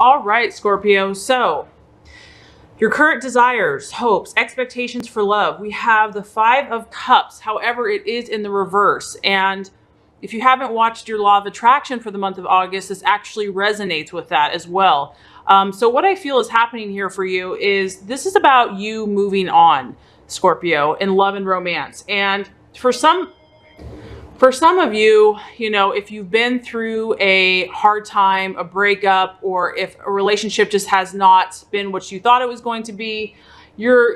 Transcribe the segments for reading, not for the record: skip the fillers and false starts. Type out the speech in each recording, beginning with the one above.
All right, Scorpio. So your current desires, hopes, expectations for love. We have the Five of Cups. However, it is in the reverse. And if you haven't watched your Law of Attraction for the month of August, this actually resonates with that as well. So what I feel is happening here for you is this is about you moving on, Scorpio, in love and romance. And for some of you, if you've been through a hard time, a breakup, or if a relationship just has not been what you thought it was going to be, you're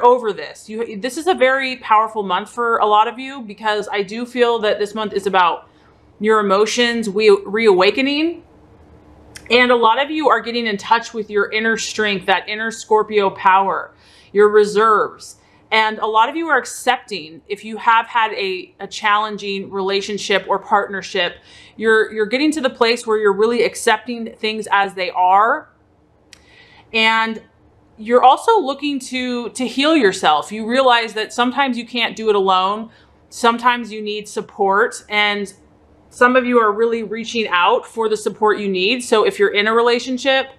over this. This is a very powerful month for a lot of you, because I do feel that this month is about your emotions reawakening. And a lot of you are getting in touch with your inner strength, that inner Scorpio power, your reserves. And a lot of you are accepting, if you have had a challenging relationship or partnership, you're getting to the place where you're really accepting things as they are. And you're also looking to heal yourself. You realize that sometimes you can't do it alone. Sometimes you need support. And some of you are really reaching out for the support you need. So if you're in a relationship,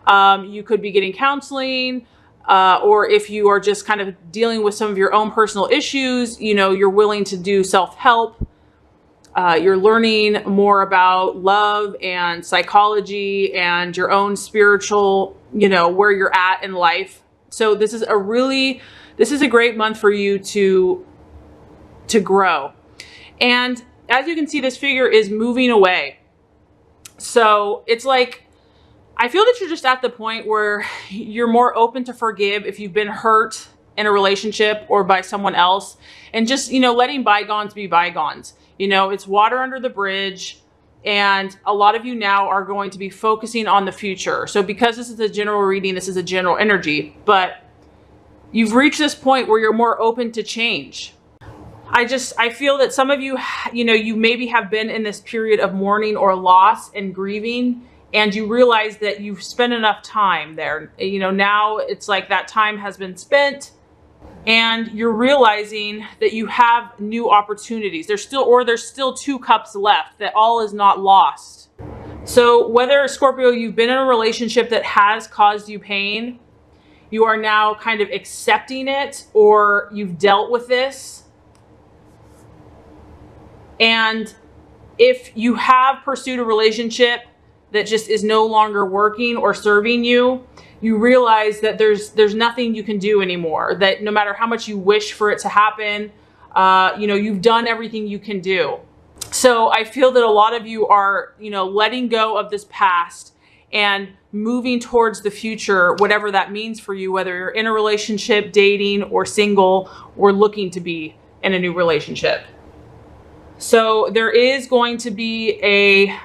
you could be getting counseling. Or if you are just kind of dealing with some of your own personal issues, you're willing to do self-help. You're learning more about love and psychology and your own spiritual, where you're at in life. So this is a great month for you to grow. And as you can see, this figure is moving away. So it's like, I feel that you're just at the point where you're more open to forgive if you've been hurt in a relationship or by someone else, and just, letting bygones be bygones. It's water under the bridge, and a lot of you now are going to be focusing on the future. So because this is a general reading, this is a general energy, but you've reached this point where you're more open to change. I feel that some of you, you maybe have been in this period of mourning or loss and grieving, and you realize that you've spent enough time there. Now it's like that time has been spent, and you're realizing that you have new opportunities. There's still 2 cups left, that all is not lost. So whether, Scorpio, you've been in a relationship that has caused you pain, you are now kind of accepting it, or you've dealt with this. And if you have pursued a relationship that just is no longer working or serving you, you realize that there's nothing you can do anymore. That no matter how much you wish for it to happen, you've done everything you can do. So I feel that a lot of you are, letting go of this past and moving towards the future, whatever that means for you, whether you're in a relationship, dating, or single, or looking to be in a new relationship. So there is going to be a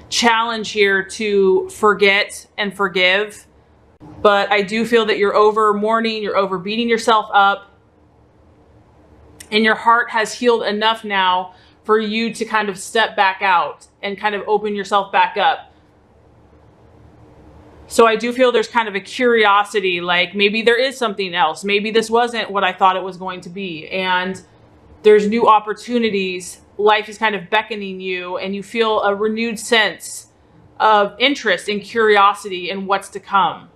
challenge here to forget and forgive, but I do feel that you're over mourning, you're over beating yourself up, and your heart has healed enough now for you to kind of step back out and kind of open yourself back up. So I do feel there's kind of a curiosity, like maybe there is something else. Maybe this wasn't what I thought it was going to be, and there's new opportunities. Life is kind of beckoning you, and you feel a renewed sense of interest and curiosity in what's to come.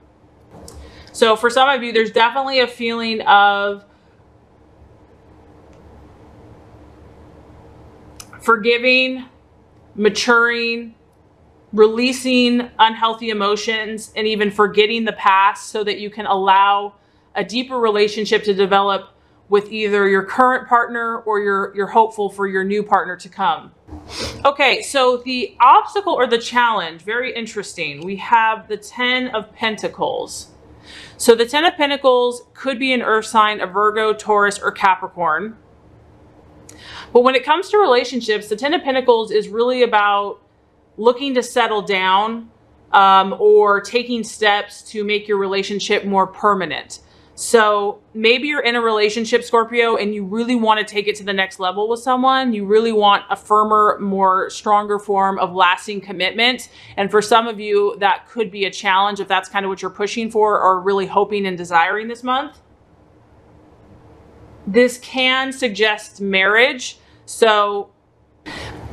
So for some of you, there's definitely a feeling of forgiving, maturing, releasing unhealthy emotions, and even forgetting the past so that you can allow a deeper relationship to develop with either your current partner or you're hopeful for your new partner to come. Okay, so the obstacle or the challenge, very interesting. We have the 10 of Pentacles. So the 10 of Pentacles could be an earth sign, a Virgo, Taurus, or Capricorn. But when it comes to relationships, the 10 of Pentacles is really about looking to settle down or taking steps to make your relationship more permanent. So maybe you're in a relationship, Scorpio, and you really want to take it to the next level with someone. You really want a firmer, more stronger form of lasting commitment. And for some of you, that could be a challenge if that's kind of what you're pushing for or really hoping and desiring this month. This can suggest marriage.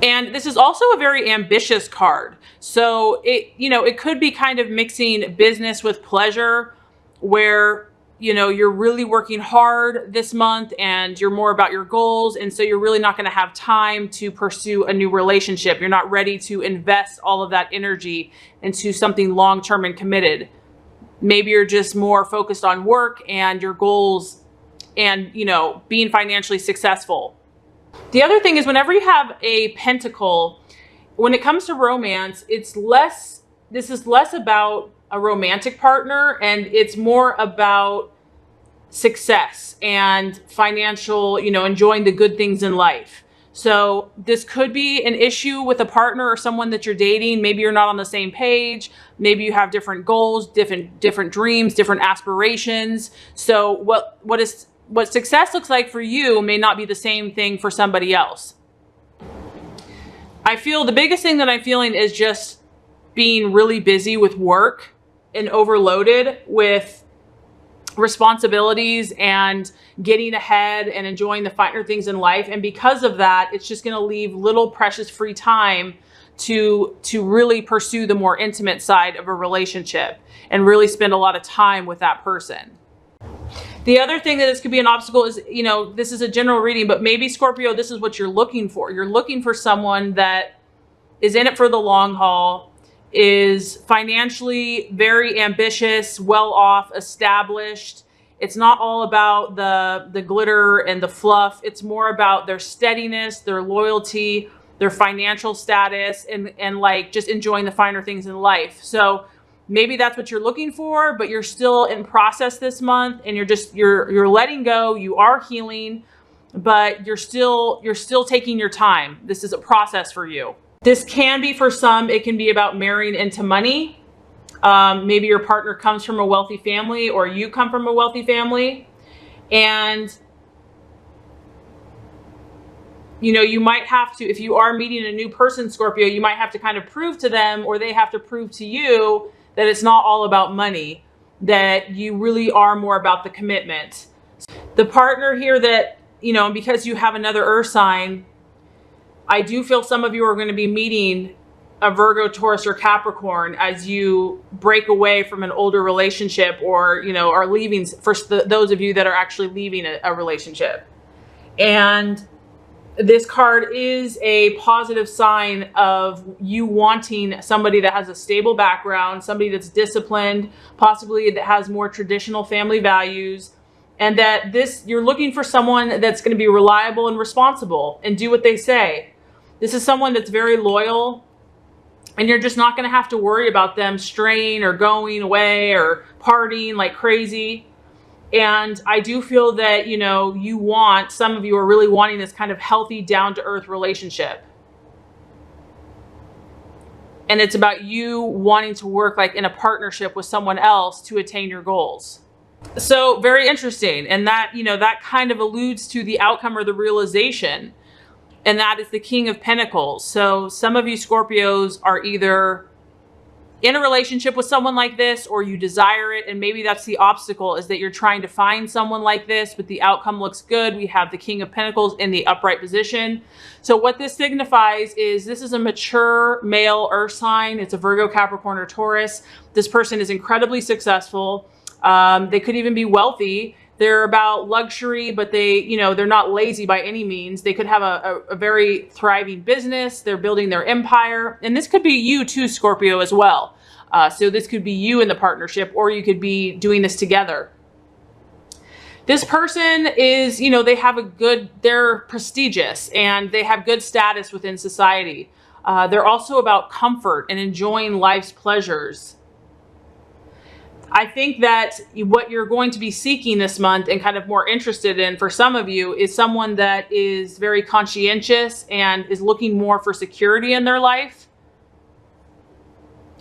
And this is also a very ambitious card. So it could be kind of mixing business with pleasure, where you're really working hard this month and you're more about your goals. And so you're really not going to have time to pursue a new relationship. You're not ready to invest all of that energy into something long-term and committed. Maybe you're just more focused on work and your goals and, being financially successful. The other thing is, whenever you have a pentacle, when it comes to romance, this is less about a romantic partner, and it's more about success and financial, enjoying the good things in life. So this could be an issue with a partner or someone that you're dating. Maybe you're not on the same page. Maybe you have different goals, different dreams, different aspirations. So what success looks like for you may not be the same thing for somebody else. I feel the biggest thing that I'm feeling is just being really busy with work and overloaded with responsibilities and getting ahead and enjoying the finer things in life. And because of that, it's just going to leave little precious free time to really pursue the more intimate side of a relationship and really spend a lot of time with that person. The other thing that this could be an obstacle is, this is a general reading, but maybe Scorpio, this is what you're looking for. You're looking for someone that is in it for the long haul, is financially very ambitious, well off, established. It's not all about the glitter and the fluff. It's more about their steadiness, their loyalty, their financial status, and like just enjoying the finer things in life. So maybe that's what you're looking for, but you're still in process this month, and you're letting go. You are healing, but you're still taking your time. This is a process for you. This can be, for some, it can be about marrying into money. Maybe your partner comes from a wealthy family, or you come from a wealthy family. And, you might have to, if you are meeting a new person, Scorpio, you might have to kind of prove to them, or they have to prove to you, that it's not all about money, that you really are more about the commitment. The partner here that, because you have another earth sign, I do feel some of you are going to be meeting a Virgo, Taurus, or Capricorn as you break away from an older relationship, or, are leaving, for those of you that are actually leaving a relationship. And this card is a positive sign of you wanting somebody that has a stable background, somebody that's disciplined, possibly that has more traditional family values, and that you're looking for someone that's going to be reliable and responsible and do what they say. This is someone that's very loyal, and you're just not going to have to worry about them straying or going away or partying like crazy. And I do feel that, some of you are really wanting this kind of healthy, down-to-earth relationship. And it's about you wanting to work like in a partnership with someone else to attain your goals. So very interesting. And that, that kind of alludes to the outcome or the realization. And that is the King of Pentacles. So some of you Scorpios are either in a relationship with someone like this, or you desire it. And maybe that's the obstacle, is that you're trying to find someone like this, but the outcome looks good. We have the King of Pentacles in the upright position. So what this signifies is this is a mature male earth sign. It's a Virgo, Capricorn, or Taurus. This person is incredibly successful. They could even be wealthy. They're about luxury, but they're not lazy by any means. They could have a very thriving business. They're building their empire. And this could be you too, Scorpio, as well. So this could be you in the partnership, or you could be doing this together. This person is, they're prestigious, and they have good status within society. They're also about comfort and enjoying life's pleasures. I think that what you're going to be seeking this month and kind of more interested in for some of you is someone that is very conscientious and is looking more for security in their life.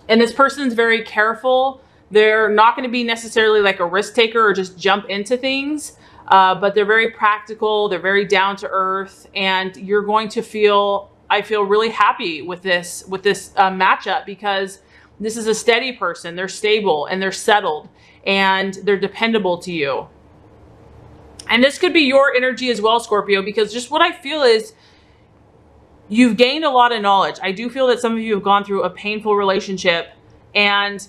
And this person's very careful. They're not going to be necessarily like a risk taker or just jump into things, but they're very practical. They're very down to earth, and you're going to I feel really happy with this matchup, because this is a steady person. They're stable and they're settled and they're dependable to you. And this could be your energy as well, Scorpio, because just what I feel is You've gained a lot of knowledge. I do feel that some of you have gone through a painful relationship, and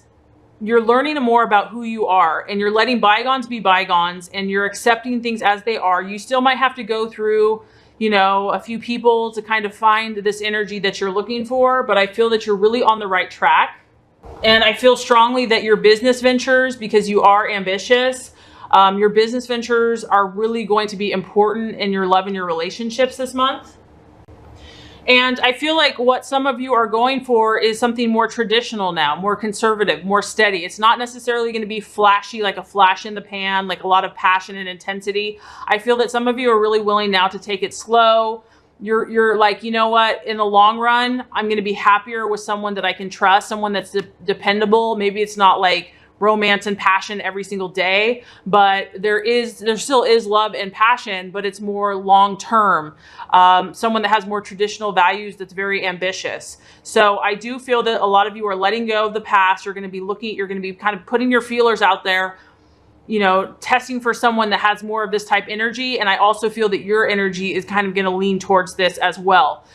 you're learning more about who you are, and you're letting bygones be bygones, and you're accepting things as they are. You still might have to go through, you know, a few people to kind of find this energy that you're looking for, but I feel that you're really on the right track. And I feel strongly that your business ventures, because you are ambitious, your business ventures are really going to be important in your love and your relationships this month. And I feel like what some of you are going for is something more traditional now, more conservative, more steady. It's not necessarily going to be flashy, like a flash in the pan, like a lot of passion and intensity. I feel that some of you are really willing now to take it slow. You're like, you know what, in the long run, I'm going to be happier with someone that I can trust, someone that's dependable. Maybe it's not like romance and passion every single day, but there still is love and passion, but it's more long-term. Someone that has more traditional values, that's very ambitious. So I do feel that a lot of you are letting go of the past. You're going to be kind of putting your feelers out there, you know, testing for someone that has more of this type energy. And I also feel that your energy is kind of going to lean towards this as well.